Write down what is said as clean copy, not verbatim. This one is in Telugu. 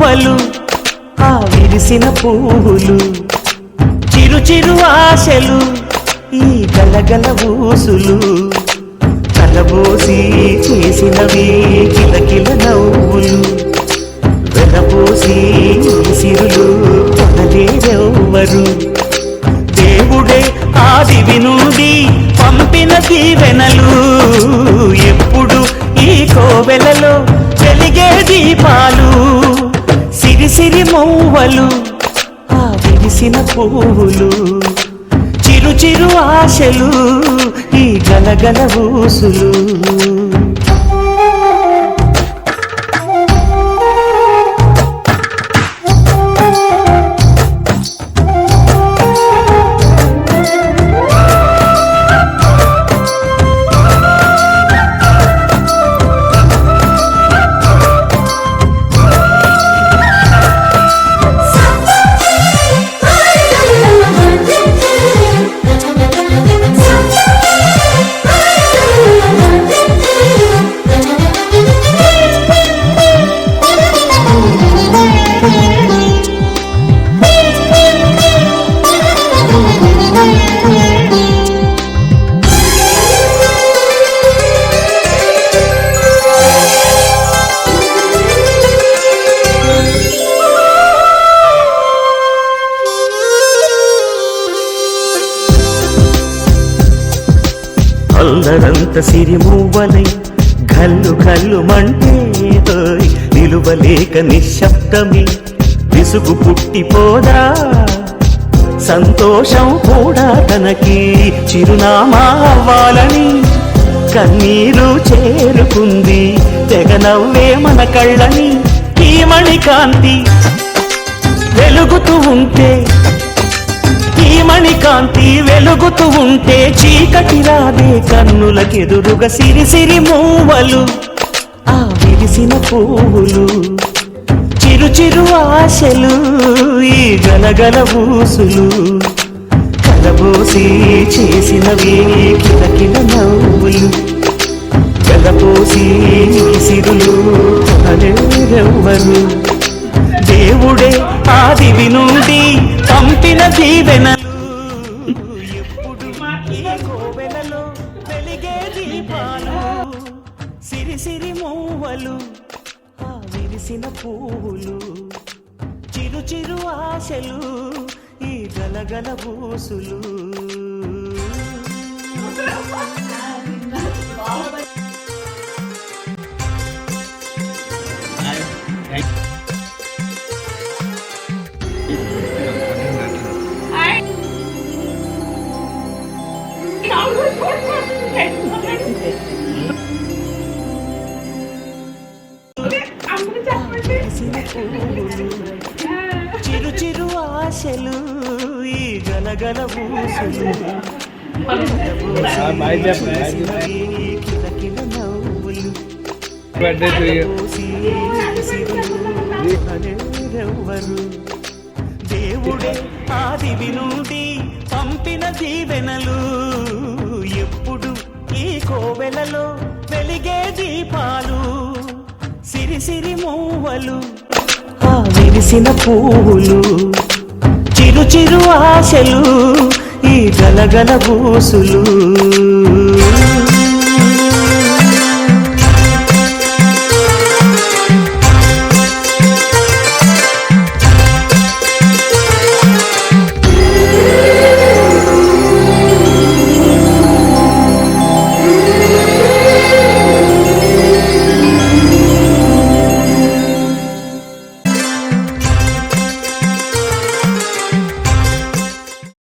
మూవలు ఆ విరిసిన పువ్వులు చిరు చిరు ఆశలు ఈ గలగల ఊసులు కలబోసి చేసినవి కిలకిల నవ్వులు వెలబోసి సిరులు కొనలేరెవ్వరు దేవుడే ఆదివి నుండి పంపిన దీవెనలు ఎప్పుడు ఈ కోవెలలో వెలిగే దీపాలు సిరిసిరి మౌవలు ఆ విరిసిన పువ్వులు చిరు చిరు ఆశలు ఈ గలగల ఊసులు అల్లరంత సిరిమూవలై గల్లు గల్లు మంటే నిలువలేక నిశ్శబ్దమి విసుగు పుట్టిపోదా సంతోషం కూడా తనకి చిరునామా అవ్వాలని కన్నీరు చేరుకుంది తెగ నవ్వే మన కళ్ళని ఈ మణికాంతి వెలుగుతూ ఉంటే ఈ మణికాంతి వెలుగుతూ ఉంటే చీకటి రాదే కన్నులకెదురుగా సిరిసిరి మూవలు ఆ విరిసిన పువ్వులు చిరు చిరు ఆశలు ఈ గలగల ఊసులు కలబోసి చేసినవి కిలకిల నవ్వులు వెలబోసి సిరులు కొనలేరెవ్వరు దేవుడే ఆదివి నుండి పంపిన దీవెనలు ఎప్పుడు ఈ కోవెలలో వెలిగే దీపాలు సిరిసిరి మూవలు ఆ విరిసిన పువ్వులు చిరు చిరు ఆశలు ఈ గలగల ఊసులు చిరు చిరు ఆశలు ఈ గలగల ఊసులు కిలకిల నవ్వులు దేవుడే ఆదివి నుండి పంపిన దీవెనలు ఎప్పుడు ఈ కోవెలలో వెలిగే దీపాలు సిరిసిరి మూవలు ఆ విరిసిన పువ్వులు చిరు చిరు ఆశలు ఈ గలగల ఊసులు